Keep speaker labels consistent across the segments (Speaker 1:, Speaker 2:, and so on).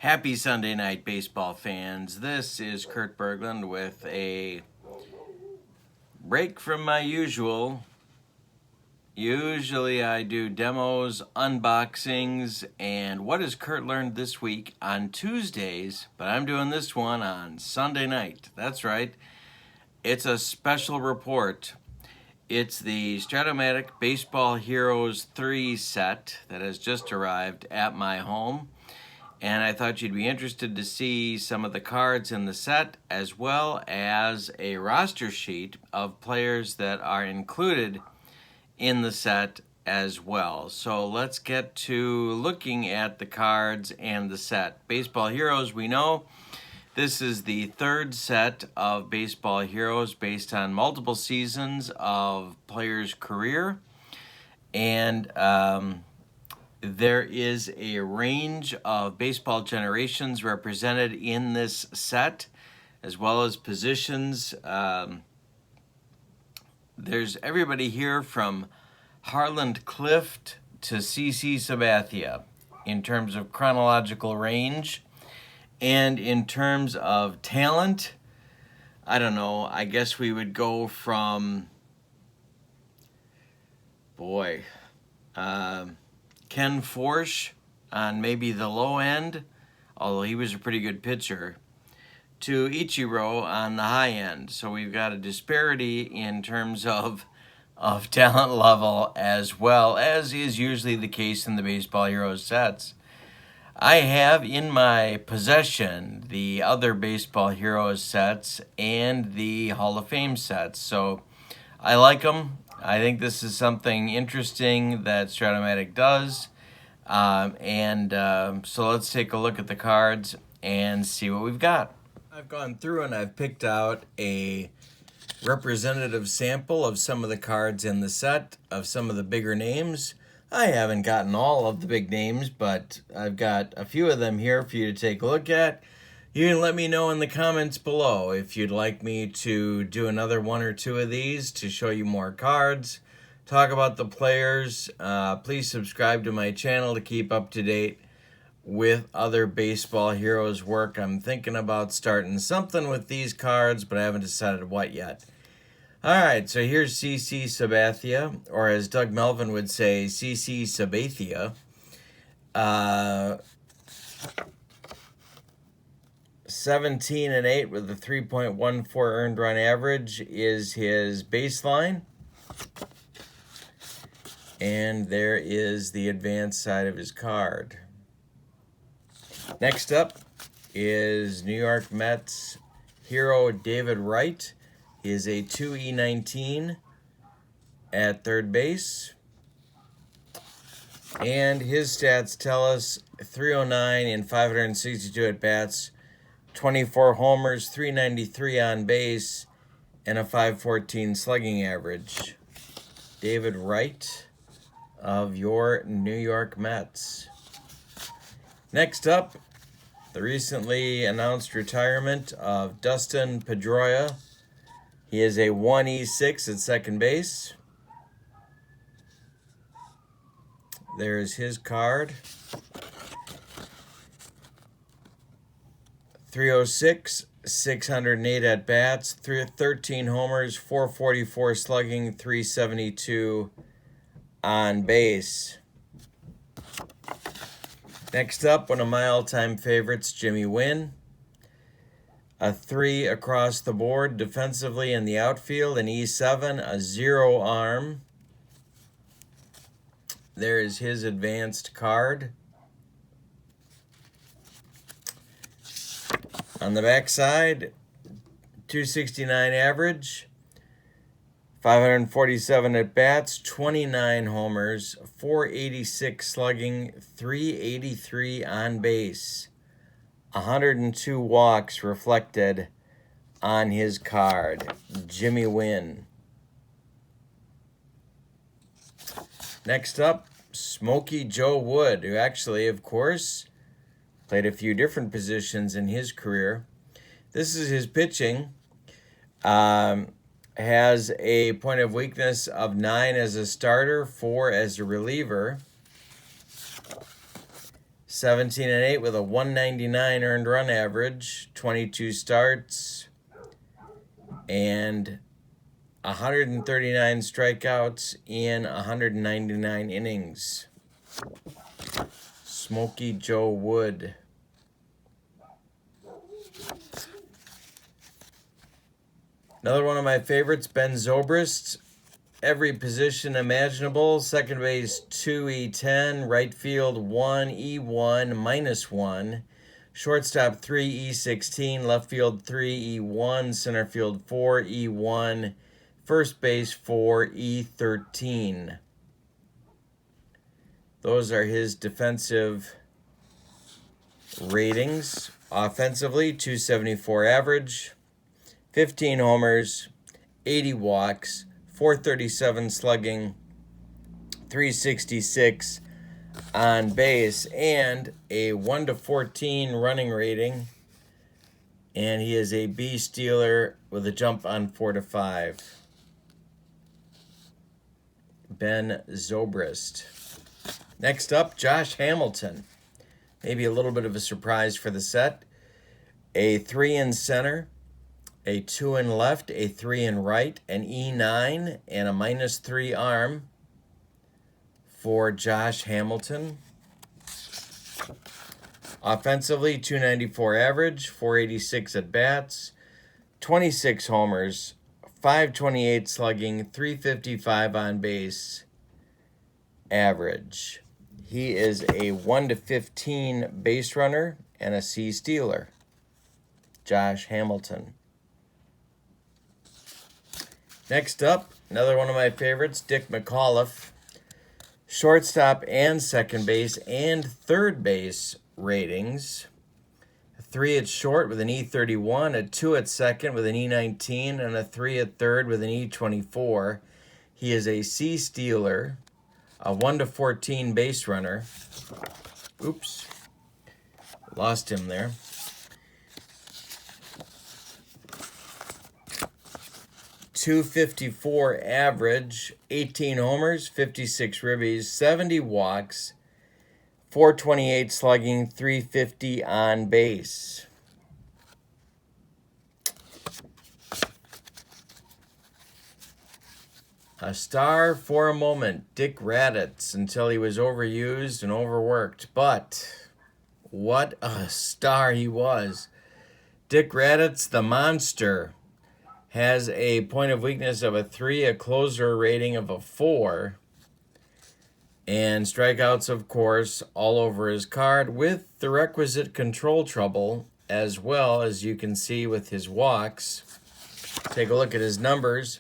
Speaker 1: Happy Sunday night, baseball fans. This is Kurt Berglund with a break from my usual. Usually I do demos, unboxings, and what has Kurt learned this week on Tuesdays, but I'm doing this one on Sunday night. That's right. It's a special report. It's the Strat Baseball Heroes 3 set that has just arrived at my home. And I thought you'd be interested to see some of the cards in the set, as well as a roster sheet of players that are included in the set as well. So let's get to looking at the cards and the set. Baseball Heroes, we know this is the third set of Baseball Heroes based on multiple seasons of players' career. And there is a range of baseball generations represented in this set, as well as positions. There's everybody here from Harland Clift to CC Sabathia in terms of chronological range. And in terms of talent, I don't know, I guess we would go from, Ken Forsch on maybe the low end, although he was a pretty good pitcher, to Ichiro on the high end. So we've got a disparity in terms of talent level, as well as is usually the case in the Baseball Heroes sets. I have in my possession the other Baseball Heroes sets and the Hall of Fame sets, so I like them. I think this is something interesting that Strat does. So let's take a look at the cards and see what we've got. I've gone through and I've picked out a representative sample of some of the cards in the set, of some of the bigger names. I haven't gotten all of the big names, but I've got a few of them here for you to take a look at. You can let me know in the comments below if you'd like me to do another one or two of these to show you more cards, talk about the players. Please subscribe to my channel to keep up to date with other Baseball Heroes work. I'm thinking about starting something with these cards, but I haven't decided what yet. All right, so here's CC Sabathia, or as Doug Melvin would say, CC Sabathia. 17-8 with a 3.14 earned run average is his baseline. And there is the advanced side of his card. Next up is New York Mets hero David Wright. He is a 2E19 at third base. And his stats tell us 309 in 562 at-bats, 24 homers, 393 on base, and a 514 slugging average. David Wright of your New York Mets. Next up, the recently announced retirement of Dustin Pedroia. He is a 1E6 at second base. There's his card. 306, 608 at-bats, 13 homers, 444 slugging, 372 on base. Next up, one of my all-time favorites, Jimmy Wynn. A 3 across the board defensively in the outfield, an E7, a 0 arm. There is his advanced card. On the backside, 269 average, 547 at-bats, 29 homers, 486 slugging, 383 on base, 102 walks reflected on his card. Jimmy Wynn. Next up, Smokey Joe Wood, who actually, of course, played a few different positions in his career. This is his pitching. Has a point of weakness of 9 as a starter, 4 as a reliever. 17 and 8 with a 199 earned run average, 22 starts, and 139 strikeouts in 199 innings. Smokey Joe Wood. Another one of my favorites, Ben Zobrist. Every position imaginable. Second base 2E10, right field 1E1 -1, shortstop 3E16, left field 3E1, center field 4E1, first base 4E13. Those are his defensive ratings. Offensively, 274 average, 15 homers, 80 walks, 437 slugging, 366 on base, and a 1-14 running rating. And he is a B stealer with a jump on 4-5. Ben Zobrist. Next up, Josh Hamilton. Maybe a little bit of a surprise for the set. A 3 in center, a 2 in left, a 3 in right, an E9, and a -3 arm for Josh Hamilton. Offensively, 294 average, 486 at bats, 26 homers, 528 slugging, 355 on base average. He is a 1-15 base runner and a C stealer. Josh Hamilton. Next up, another one of my favorites, Dick McAuliffe. Shortstop and second base and third base ratings. A 3 at short with an E31, a 2 at second with an E19, and a 3 at third with an E24. He is a C stealer, a 1-14 base runner. Oops, lost him there. .254 average, 18 homers, 56 ribbies, 70 walks, 428 slugging, 350 on base. A star for a moment, Dick Raditz, until he was overused and overworked. But what a star he was. Dick Raditz, the monster, has a point of weakness of a 3, a closer rating of a 4, and strikeouts, of course, all over his card with the requisite control trouble, as well as you can see with his walks. Take a look at his numbers.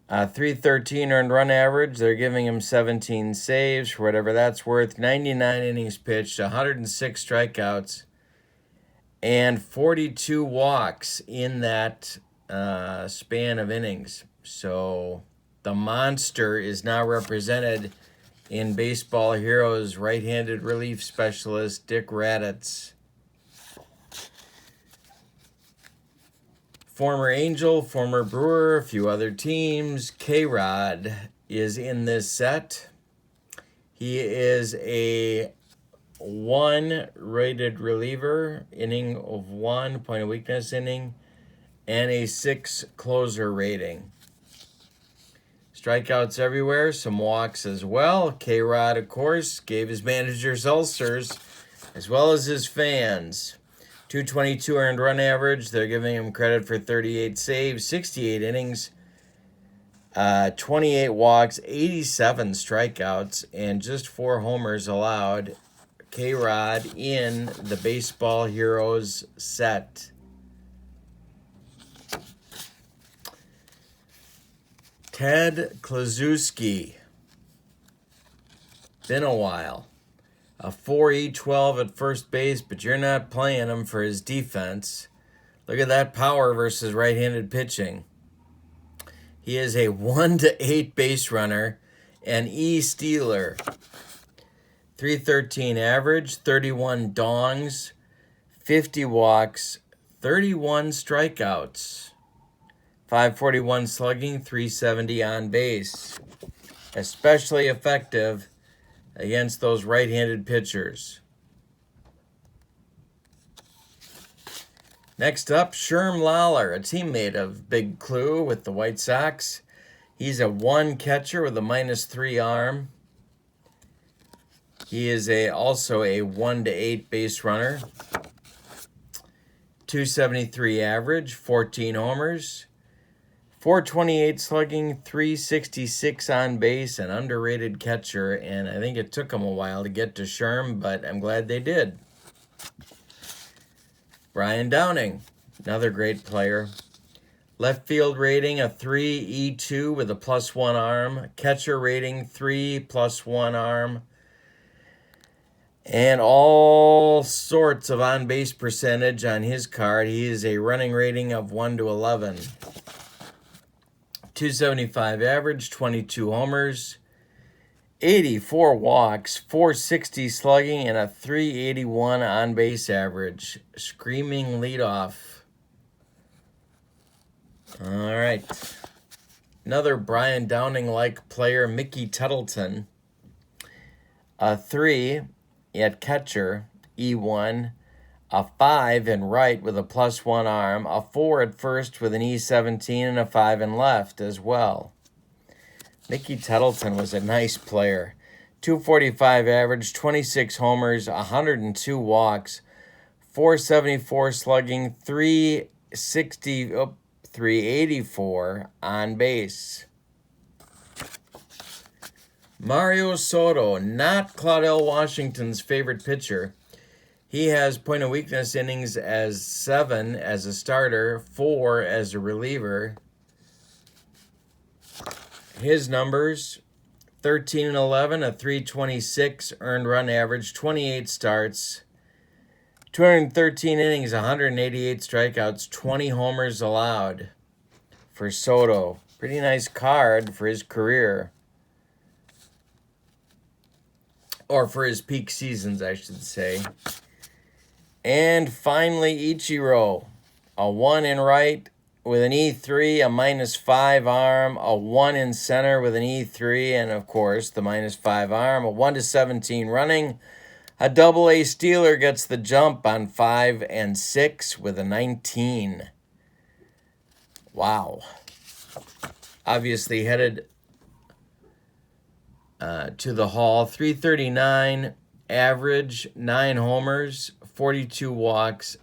Speaker 1: 313 earned run average. They're giving him 17 saves, for whatever that's worth. 99 innings pitched, 106 strikeouts, and 42 walks in that span of innings. So the monster is now represented in Baseball Heroes right-handed relief specialist Dick Raditz. Former Angel, former Brewer, a few other teams. K-Rod is in this set. He is a 1 rated reliever, inning of 1, point of weakness inning, and a 6 closer rating. Strikeouts everywhere, some walks as well. K-Rod, of course, gave his managers ulcers, as well as his fans. 222 earned run average. They're giving him credit for 38 saves, 68 innings, 28 walks, 87 strikeouts, and just 4 homers allowed. K-Rod in the Baseball Heroes set. Ted Kluszewski. Been a while. A 4E12 at first base, but you're not playing him for his defense. Look at that power versus right-handed pitching. He is a 1-8 base runner and E stealer. 313 average, 31 dongs, 50 walks, 31 strikeouts. 541 slugging, 370 on base. Especially effective against those right-handed pitchers. Next up, Sherm Lawler, a teammate of Big Clue with the White Sox. He's a 1 catcher with a -3 arm. He is also a 1 to 8 base runner. 273 average, 14 homers, 428 slugging, 366 on base, an underrated catcher, and I think it took him a while to get to Sherm, but I'm glad they did. Brian Downing, another great player. Left field rating a 3 E2 with a +1 arm. Catcher rating 3 +1 arm. And all sorts of on-base percentage on his card. He is a running rating of 1 to 11. 275 average, 22 homers, 84 walks, 460 slugging, and a 381 on-base average. Screaming leadoff. All right. Another Brian Downing-like player, Mickey Tuttleton. A 3 at catcher, E1. A 5 in right with a +1 arm. A 4 at first with an E17 and a 5 in left as well. Mickey Tuttleton was a nice player. 245 average, 26 homers, 102 walks, 474 slugging, 384 on base. Mario Soto, not Claudell Washington's favorite pitcher. He has point of weakness innings as 7 as a starter, 4 as a reliever. His numbers, 13 and 11, a 326 earned run average, 28 starts, 213 innings, 188 strikeouts, 20 homers allowed for Soto. Pretty nice card for his career. Or for his peak seasons, I should say. And finally, Ichiro, a 1 in right with an E3, a -5 arm, a 1 in center with an E3, and of course the -5 arm, a 1 to 17 running. A AA stealer gets the jump on 5 and 6 with a 19. Wow. Obviously headed to the Hall. 339 average, 9 homers, 42 walks,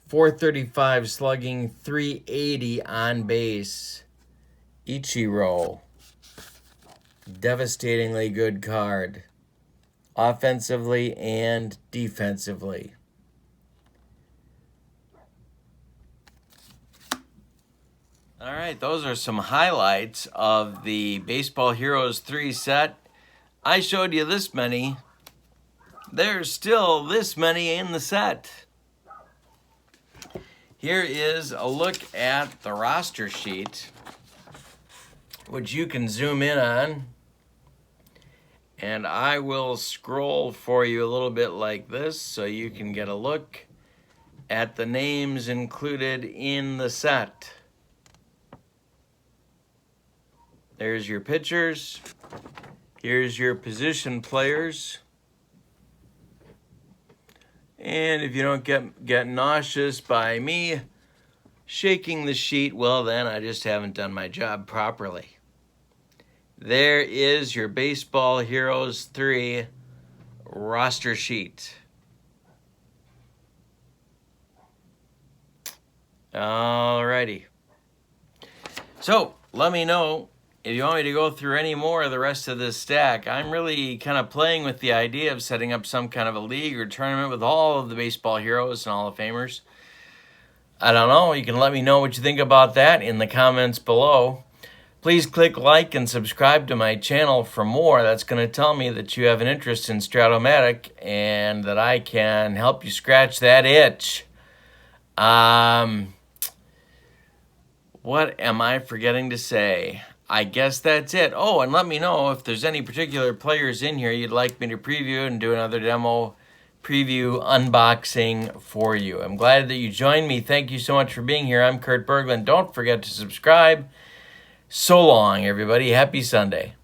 Speaker 1: 435 slugging, 380 on base. Ichiro. Devastatingly good card. Offensively and defensively. All right, those are some highlights of the Baseball Heroes 3 set. I showed you this many. There's still this many in the set. Here is a look at the roster sheet, which you can zoom in on. And I will scroll for you a little bit like this so you can get a look at the names included in the set. There's your pitchers. Here's your position players. And if you don't get nauseous by me shaking the sheet, well then I just haven't done my job properly. There is your Baseball Heroes 3 roster sheet. Alrighty. So, let me know if you want me to go through any more of the rest of this stack. I'm really kind of playing with the idea of setting up some kind of a league or tournament with all of the Baseball Heroes and Hall of Famers. I don't know. You can let me know what you think about that in the comments below. Please click like and subscribe to my channel for more. That's going to tell me that you have an interest in Strat-O-Matic and that I can help you scratch that itch. What am I forgetting to say? I guess that's it. Oh, and let me know if there's any particular players in here you'd like me to preview and do another demo preview unboxing for you. I'm glad that you joined me. Thank you so much for being here. I'm Kurt Berglund. Don't forget to subscribe. So long, everybody. Happy Sunday.